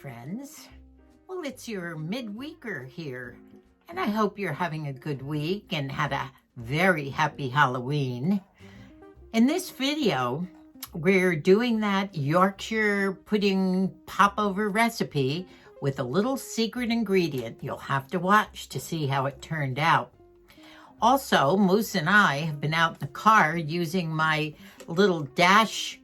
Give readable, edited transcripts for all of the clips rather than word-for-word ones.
friends. Well, it's your midweeker here, and I hope you're having a good week and had a very happy Halloween. In this video, we're doing that Yorkshire pudding popover recipe with a little secret ingredient. You'll have to watch to see how it turned out. Also, Moose and I have been out in the car using my little dash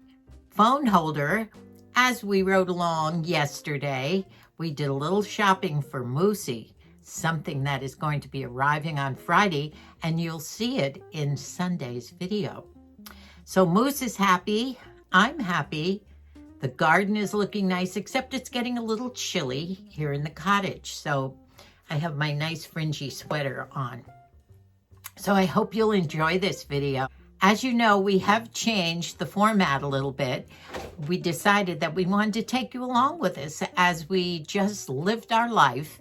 phone holder as we rode along yesterday. We did a little shopping for Moosey, something that is going to be arriving on Friday, and you'll see it in Sunday's video. So Moose is happy, I'm happy. The garden is looking nice, except it's getting a little chilly here in the cottage. So I have my nice fringy sweater on. So I hope you'll enjoy this video. As you know, we have changed the format a little bit. We decided that we wanted to take you along with us as we just lived our life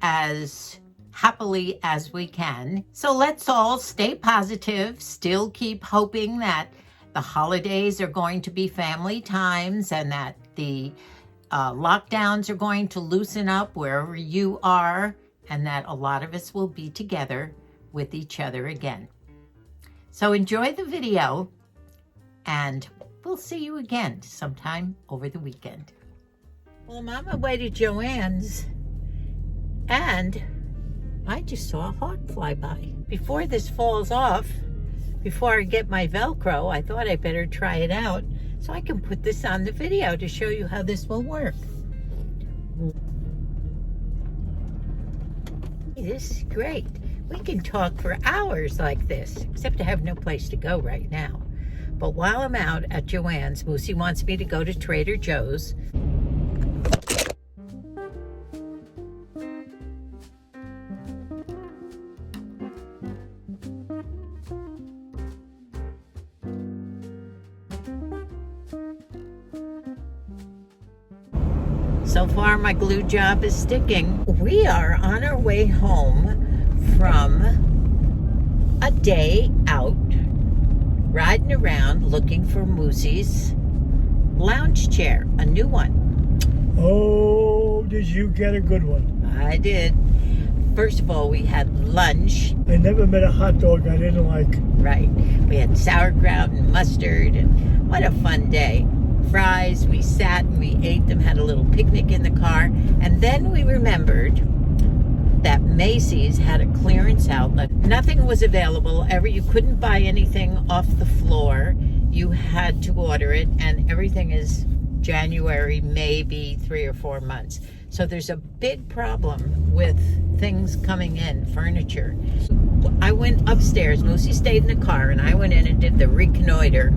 as happily as we can. So let's all stay positive, still keep hoping that the holidays are going to be family times and that the lockdowns are going to loosen up wherever you are, and that a lot of us will be together with each other again. So enjoy the video, and we'll see you again sometime over the weekend. Well, I'm on my way to Joanne's, and I just saw a hawk fly by. Before this falls off, before I get my Velcro, I thought I better try it out so I can put this on the video to show you how this will work. This is great. We can talk for hours like this, except I have no place to go right now. But while I'm out at Joanne's, Moosey wants me to go to Trader Joe's. So far, my glue job is sticking. We are on our way home from a day out riding around looking for Moosey's lounge chair, a new one. Oh, did you get a good one? I did. First of all, we had lunch. I never met a hot dog I didn't like. Right. We had sauerkraut and mustard, and what a fun day. Fries, we sat and we ate them, had a little picnic in the car, and then we remembered that Macy's had a clearance outlet. Nothing was available. You couldn't buy anything off the floor. You had to order it, and everything is January, maybe 3 or 4 months. So there's a big problem with things coming in, furniture. I went upstairs. Moosey stayed in the car, and I went in and did the reconnoiter.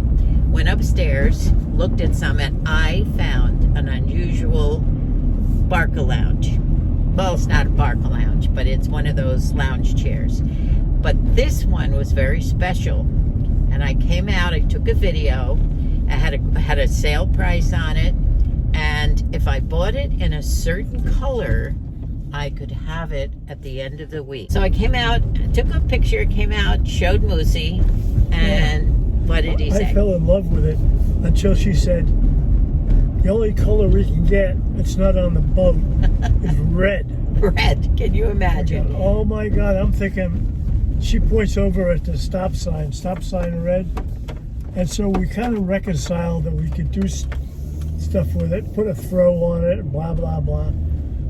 Went upstairs, looked at some, and I found an unusual Barca lounge. Well, it's not a Barca lounge, but it's one of those lounge chairs. But this one was very special. And I came out, I took a video. I had a sale price on it. And if I bought it in a certain color, I could have it at the end of the week. So I came out, took a picture, came out, showed Moosey, and what did he say? I fell in love with it until she said, the only color we can get that's not on the boat is red. Red, can you imagine? Oh my God, I'm thinking, she points over at the stop sign red. And so we kind of reconciled that we could do stuff with it, put a throw on it, blah, blah, blah.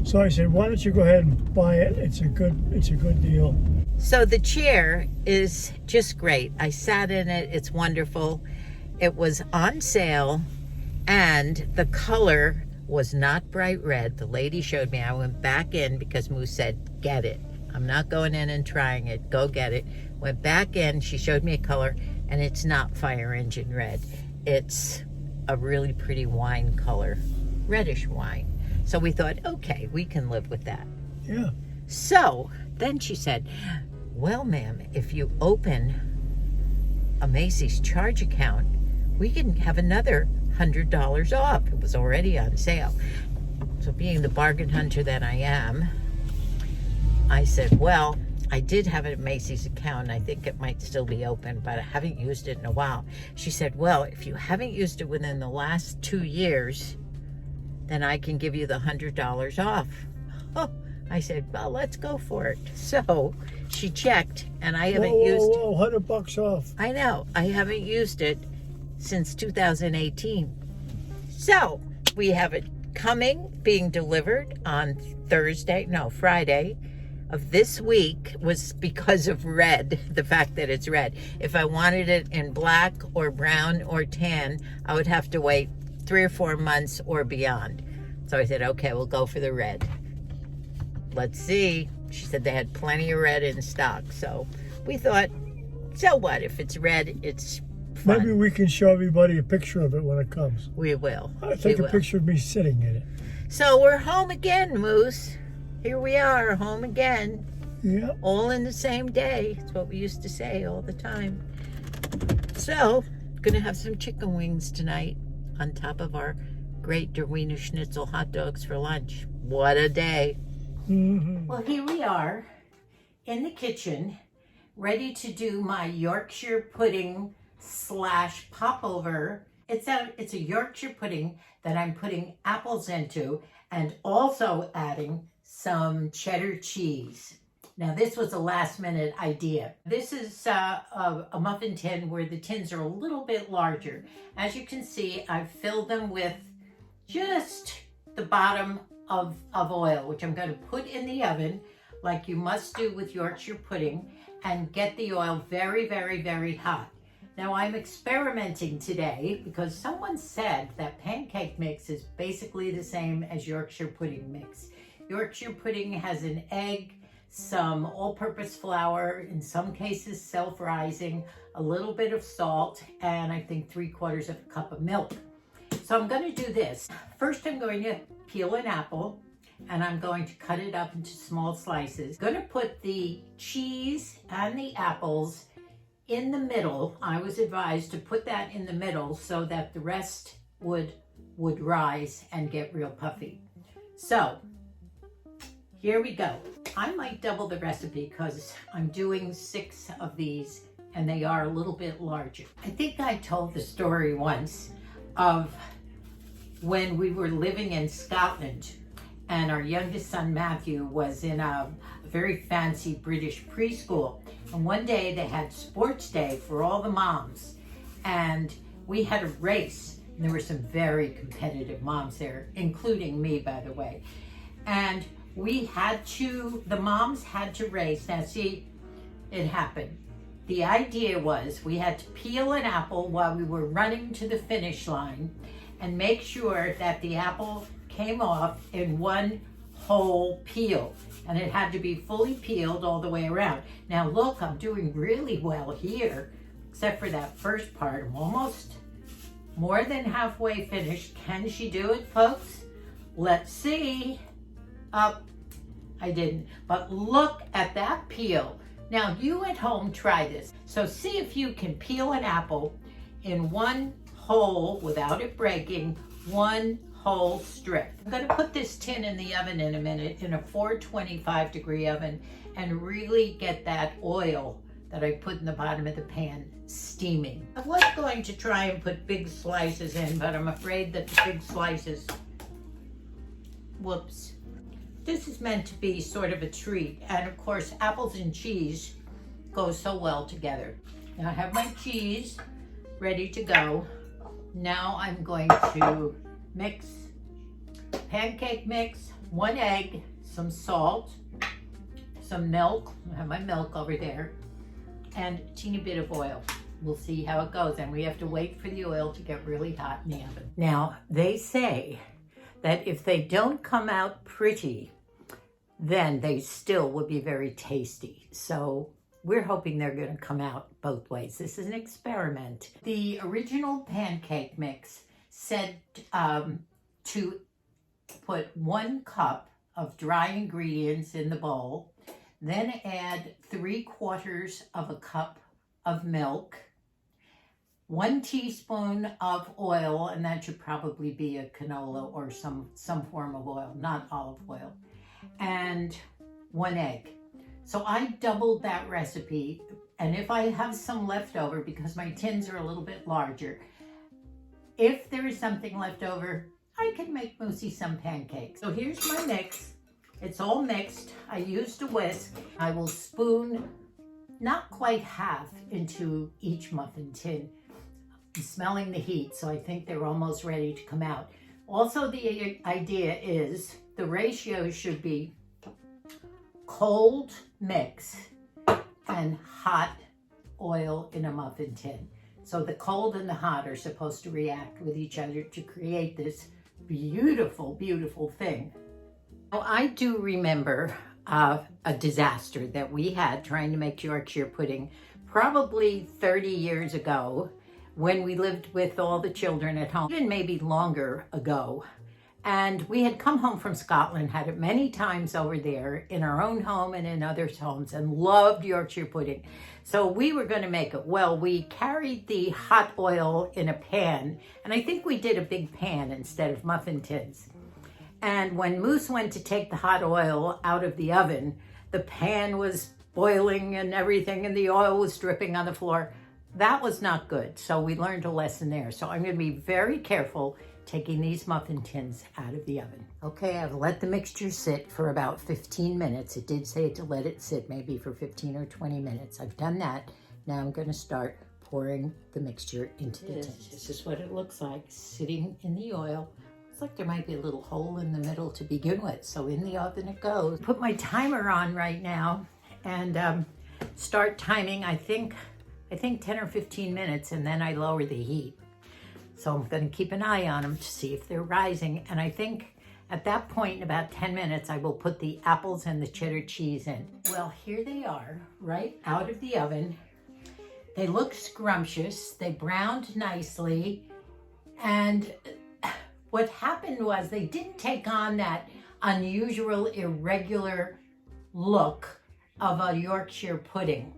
So I said, why don't you go ahead and buy it? It's a good deal. So the chair is just great. I sat in it, it's wonderful. It was on sale, and the color was not bright red. The lady showed me. I went back in because Moose said, get it. I'm not going in and trying it. Go get it. Went back in. She showed me a color, and it's not fire engine red. It's a really pretty wine color, reddish wine. So we thought, okay, we can live with that. Yeah. So then she said, well, ma'am, if you open a Macy's charge account, we can have another $100 off. It was already on sale. So being the bargain hunter that I am, I said, well, I did have a Macy's account. I think it might still be open, but I haven't used it in a while. She said, well, if you haven't used it within the last 2 years, then I can give you the $100 off. Oh, I said, well, let's go for it. So she checked, and I haven't used. Whoa, $100 off. I know, I haven't used it since 2018. So we have it coming, being delivered on Friday of this week. Was because of red, the fact that it's red. If I wanted it in black or brown or tan, I would have to wait 3 or 4 months or beyond. So I said, okay, we'll go for the red. Let's see. She said they had plenty of red in stock. So we thought, so what? If it's red, it's fun. Maybe we can show everybody a picture of it when it comes. We will. I'll take a picture of me sitting in it. So we're home again, Moose. Here we are, home again. Yeah. All in the same day. It's what we used to say all the time. So, gonna have some chicken wings tonight on top of our great Wiener Schnitzel hot dogs for lunch. What a day. Mm-hmm. Well, here we are in the kitchen, ready to do my Yorkshire pudding / popover. It's a Yorkshire pudding that I'm putting apples into and also adding some cheddar cheese. Now, this was a last minute idea. This is a muffin tin where the tins are a little bit larger. As you can see, I've filled them with just the bottom of oil, which I'm going to put in the oven like you must do with Yorkshire pudding, and get the oil very, very, very hot. Now, I'm experimenting today because someone said that pancake mix is basically the same as Yorkshire pudding mix. Yorkshire pudding has an egg, some all-purpose flour, in some cases self-rising, a little bit of salt, and I think 3/4 of a cup of milk. So I'm going to do this. First, I'm going to peel an apple, and I'm going to cut it up into small slices. I'm going to put the cheese and the apples in the middle. I was advised to put that in the middle so that the rest would rise and get real puffy. So here we go. I might double the recipe because I'm doing 6 of these and they are a little bit larger. I think I told the story once of when we were living in Scotland and our youngest son Matthew was in a very fancy British preschool. And one day they had sports day for all the moms. And we had a race. And there were some very competitive moms there, including me, by the way. And the moms had to race. Now see, it happened. The idea was we had to peel an apple while we were running to the finish line and make sure that the apple came off in one whole peel. And it had to be fully peeled all the way around. Now look, I'm doing really well here, except for that first part. I'm almost more than halfway finished. Can she do it, folks? Let's see. I didn't, but look at that peel. Now you at home, try this. So see if you can peel an apple in one whole without it breaking, one whole strip. I'm going to put this tin in the oven in a minute in a 425-degree oven and really get that oil that I put in the bottom of the pan steaming. I was going to try and put big slices in, but I'm afraid that the big slices, whoops. This is meant to be sort of a treat, and of course apples and cheese go so well together. Now I have my cheese ready to go. Now I'm going to mix pancake mix, 1 egg, some salt, some milk. I have my milk over there, and a teeny bit of oil. We'll see how it goes, and we have to wait for the oil to get really hot in the oven. Now, they say that if they don't come out pretty, then they still will be very tasty. So we're hoping they're going to come out both ways. This is an experiment. The original pancake mix said to put 1 cup of dry ingredients in the bowl, then add 3/4 of a cup of milk, 1 teaspoon of oil, and that should probably be a canola or some form of oil, not olive oil, and 1 egg. So I doubled that recipe, and if I have some left over, because my tins are a little bit larger, if there is something left over, I can make Moosey some pancakes. So here's my mix. It's all mixed. I used a whisk. I will spoon not quite half into each muffin tin. I'm smelling the heat, so I think they're almost ready to come out. Also, the idea is the ratio should be cold mix and hot oil in a muffin tin. So the cold and the hot are supposed to react with each other to create this beautiful, beautiful thing. Now, I do remember a disaster that we had trying to make Yorkshire pudding probably 30 years ago when we lived with all the children at home, even maybe longer ago. And we had come home from Scotland, had it many times over there in our own home and in others' homes, and loved Yorkshire pudding. So we were going to make it. Well, we carried the hot oil in a pan, and I think we did a big pan instead of muffin tins. And when Moose went to take the hot oil out of the oven, the pan was boiling and everything, and the oil was dripping on the floor. That was not good. So we learned a lesson there. So I'm going to be very careful taking these muffin tins out of the oven. Okay, I've let the mixture sit for about 15 minutes. It did say to let it sit maybe for 15 or 20 minutes. I've done that. Now I'm going to start pouring the mixture into the tins. This is what it looks like sitting in the oil. Looks like there might be a little hole in the middle to begin with. So in the oven it goes. Put my timer on right now and start timing. I think 10 or 15 minutes, and then I lower the heat. So I'm going to keep an eye on them to see if they're rising. And I think at that point, in about 10 minutes, I will put the apples and the cheddar cheese in. Well, here they are, right out of the oven. They look scrumptious. They browned nicely. And what happened was they didn't take on that unusual, irregular look of a Yorkshire pudding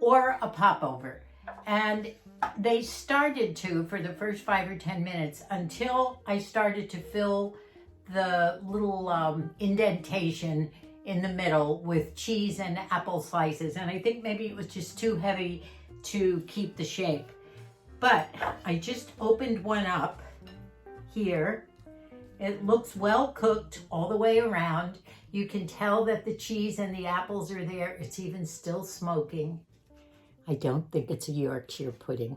or a popover. And they started to for the first 5 or 10 minutes until I started to fill the little indentation in the middle with cheese and apple slices. And I think maybe it was just too heavy to keep the shape. But I just opened one up here. It looks well cooked all the way around. You can tell that the cheese and the apples are there. It's even still smoking. I don't think it's a Yorkshire pudding,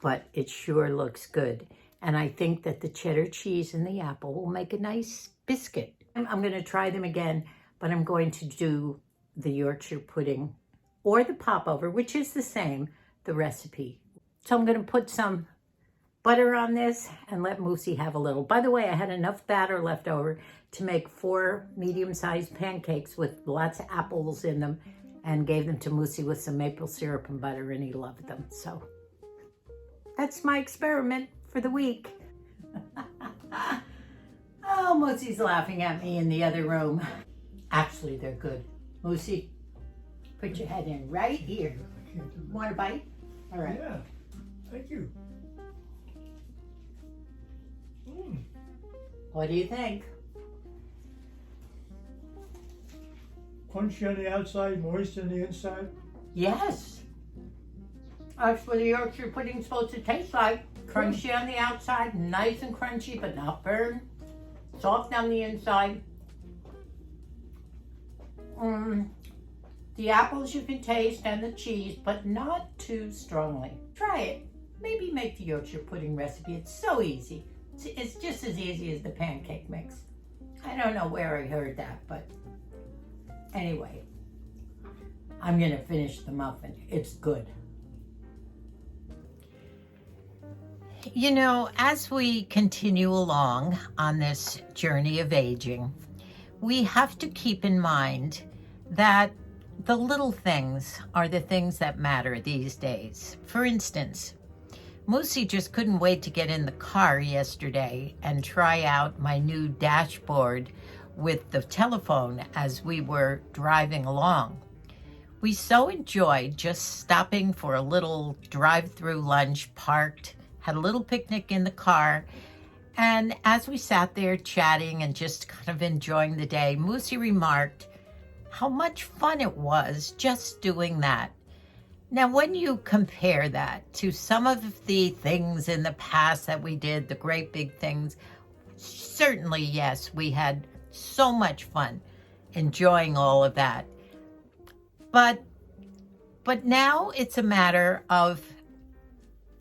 but it sure looks good. And I think that the cheddar cheese and the apple will make a nice biscuit. I'm going to try them again, but I'm going to do the Yorkshire pudding or the popover, which is the same, the recipe. So I'm going to put some butter on this and let Moosey have a little. By the way, I had enough batter left over to make 4 medium-sized pancakes with lots of apples in them, and gave them to Moosey with some maple syrup and butter, and he loved them. So that's my experiment for the week. Oh, Moosey's laughing at me in the other room. Actually, they're good. Moosey, put your head in right here. Want a bite? All right. Yeah, thank you. What do you think? Crunchy on the outside, moist on the inside. Yes. That's what the Yorkshire pudding's supposed to taste like. Crunchy on the outside, nice and crunchy, but not burned. Soft on the inside. The apples you can taste and the cheese, but not too strongly. Try it. Maybe make the Yorkshire pudding recipe. It's so easy. It's just as easy as the pancake mix. I don't know where I heard that, but anyway, I'm going to finish the muffin. It's good. You know, as we continue along on this journey of aging, we have to keep in mind that the little things are the things that matter these days. For instance, Moosey just couldn't wait to get in the car yesterday and try out my new dashboard with the telephone as we were driving along. We so enjoyed just stopping for a little drive-through lunch, parked, had a little picnic in the car, and as we sat there chatting and just kind of enjoying the day, Moosey remarked how much fun it was just doing that. Now, when you compare that to some of the things in the past that we did, the great big things, certainly, yes, we had so much fun enjoying all of that. But now it's a matter of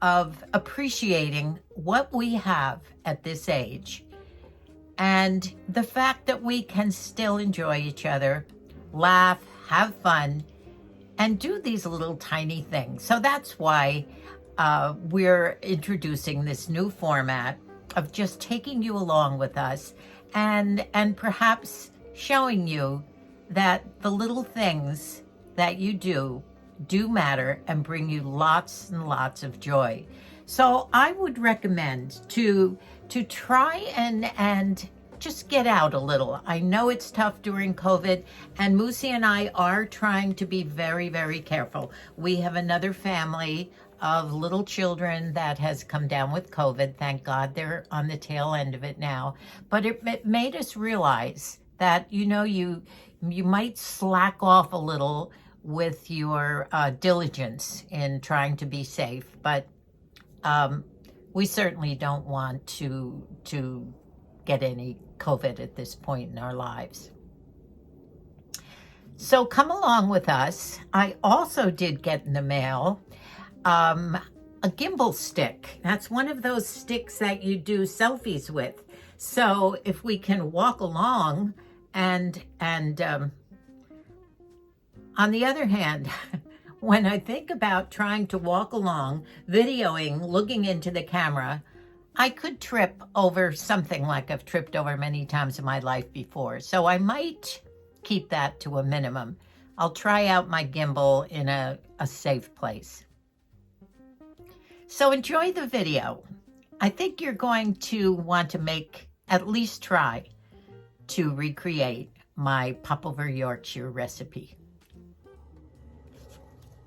appreciating what we have at this age and the fact that we can still enjoy each other, laugh, have fun, and do these little tiny things. So that's why we're introducing this new format of just taking you along with us and perhaps showing you that the little things that you do matter and bring you lots and lots of joy. So I would recommend to try and just get out a little. I know it's tough during COVID, and Moosey and I are trying to be very, very careful. We have another family of little children that has come down with COVID. Thank God they're on the tail end of it now. But it made us realize that, you know, you might slack off a little with your diligence in trying to be safe, but we certainly don't want to get any COVID at this point in our lives. So come along with us. I also did get in the mail a gimbal stick. That's one of those sticks that you do selfies with. So if we can walk along and on the other hand, when I think about trying to walk along, videoing, looking into the camera, I could trip over something like I've tripped over many times in my life before. So I might keep that to a minimum. I'll try out my gimbal in a safe place. So enjoy the video. I think you're going to want to at least try to recreate my Popover Yorkshire recipe.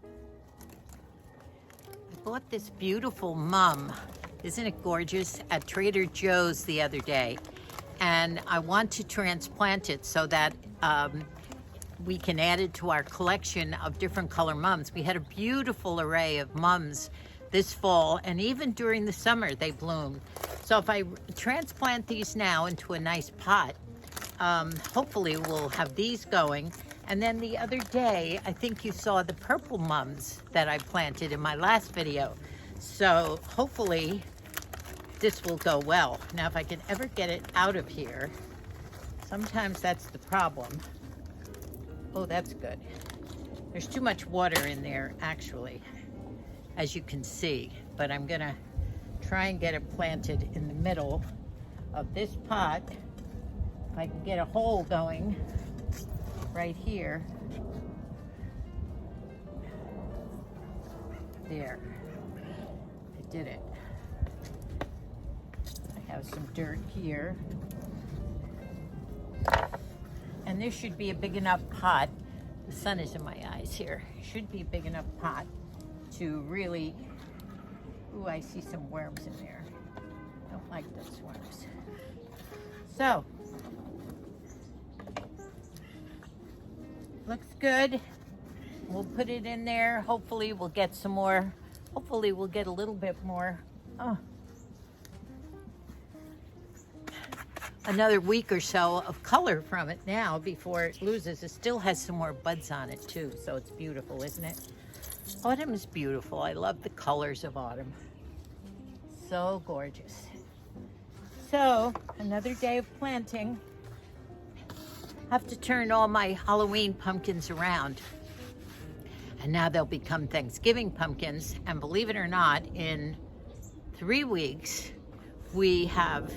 I bought this beautiful mum, isn't it gorgeous, at Trader Joe's the other day. And I want to transplant it so that we can add it to our collection of different color mums. We had a beautiful array of mums this fall, and even during the summer they bloomed. So if I transplant these now into a nice pot, hopefully we'll have these going. And then the other day, I think you saw the purple mums that I planted in my last video. So hopefully this will go well. Now, if I can ever get it out of here, sometimes that's the problem. Oh, that's good. There's too much water in there, actually, as you can see. But I'm gonna try and get it planted in the middle of this pot. If I can get a hole going right here. There, I did it. I have some dirt here. And this should be a big enough pot. The sun is in my eyes here. Should be a big enough pot to really, ooh, I see some worms in there. Don't like those worms. So, looks good. We'll put it in there. Hopefully we'll get some more. Hopefully we'll get a little bit more. Oh. Another week or so of color from it now before it loses. It still has some more buds on it too, so it's beautiful, isn't it? Autumn is beautiful. I love the colors of autumn. So gorgeous. So, another day of planting. Have to turn all my Halloween pumpkins around. And now they'll become Thanksgiving pumpkins. And believe it or not, in 3 weeks, we have,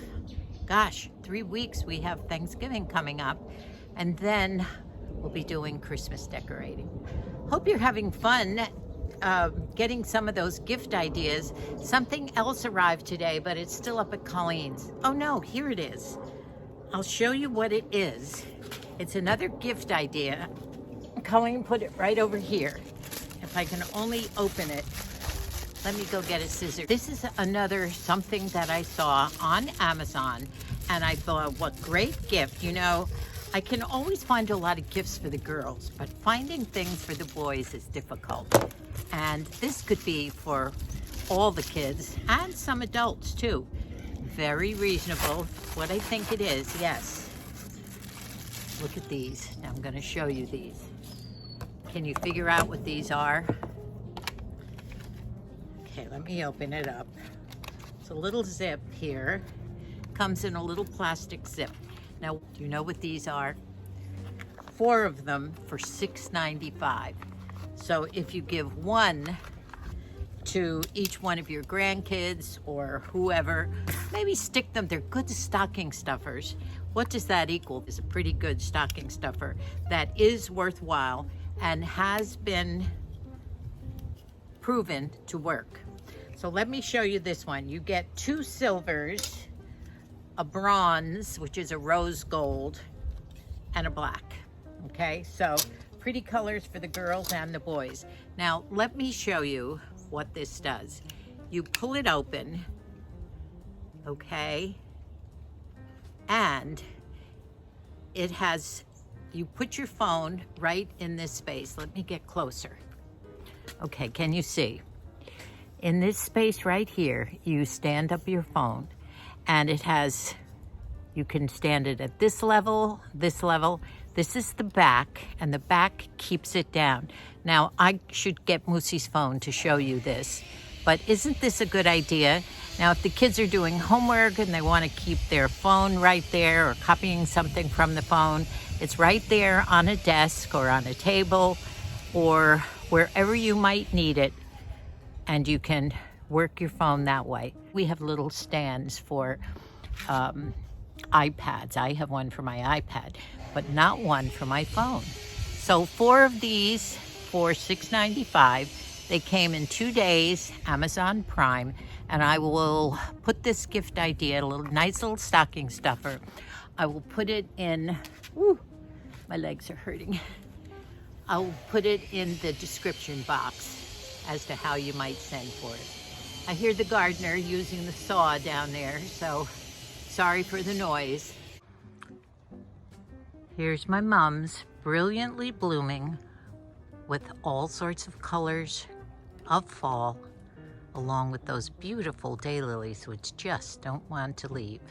3 weeks we have Thanksgiving coming up. And then we'll be doing Christmas decorating. Hope you're having fun getting some of those gift ideas. Something else arrived today, but it's still up at Colleen's. Oh no, here it is. I'll show you what it is. It's another gift idea. Colleen put it right over here. If I can only open it. Let me go get a scissor. This is another something that I saw on Amazon, and I thought, what great gift. You know, I can always find a lot of gifts for the girls, but finding things for the boys is difficult. And this could be for all the kids and some adults too. Very reasonable, what I think it is, yes. Look at these. Now I'm going to show you these. Can you figure out what these are? Okay, let me open it up. It's a little zip here. Comes in a little plastic zip. Now, do you know what these are? 4 of them for $6.95. So if you give one to each one of your grandkids or whoever, maybe stick them, they're good stocking stuffers. What does that equal? It's a pretty good stocking stuffer that is worthwhile and has been proven to work. So let me show you this one. You get 2 silvers, a bronze, which is a rose gold, and a black. Okay, so pretty colors for the girls and the boys. Now, let me show you what this does. You pull it open, okay, and it has, you put your phone right in this space. Let me get closer. Okay, can you see? In this space right here, you stand up your phone, and it has, you can stand it at this level, this level. This is the back, and the back keeps it down. Now, I should get Moosey's phone to show you this, but isn't this a good idea? Now, if the kids are doing homework and they want to keep their phone right there or copying something from the phone, it's right there on a desk or on a table or wherever you might need it, and you can work your phone that way. We have little stands for iPads. I have one for my iPad, but not one for my phone. So 4 of these for $6.95. They came in 2 days, Amazon Prime, and I will put this gift idea, a nice little stocking stuffer. I will put it in, woo, my legs are hurting. I'll put it in the description box as to how you might send for it. I hear the gardener using the saw down there, so sorry for the noise. Here's my mom's brilliantly blooming with all sorts of colors of fall, along with those beautiful daylilies which just don't want to leave.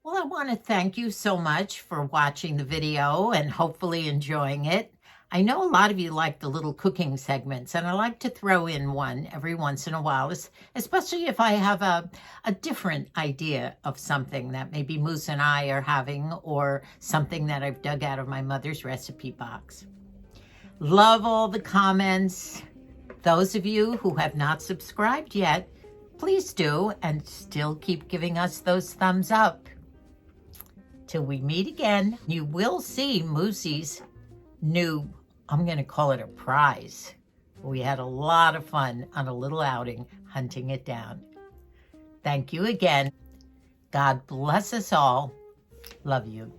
Well, I want to thank you so much for watching the video and hopefully enjoying it. I know a lot of you like the little cooking segments, and I like to throw in one every once in a while, especially if I have a different idea of something that maybe Moose and I are having, or something that I've dug out of my mother's recipe box. Love all the comments. Those of you who have not subscribed yet, please do, and still keep giving us those thumbs up. Till we meet again, you will see Moosey's new, I'm going to call it a prize. We had a lot of fun on a little outing hunting it down. Thank you again. God bless us all. Love you.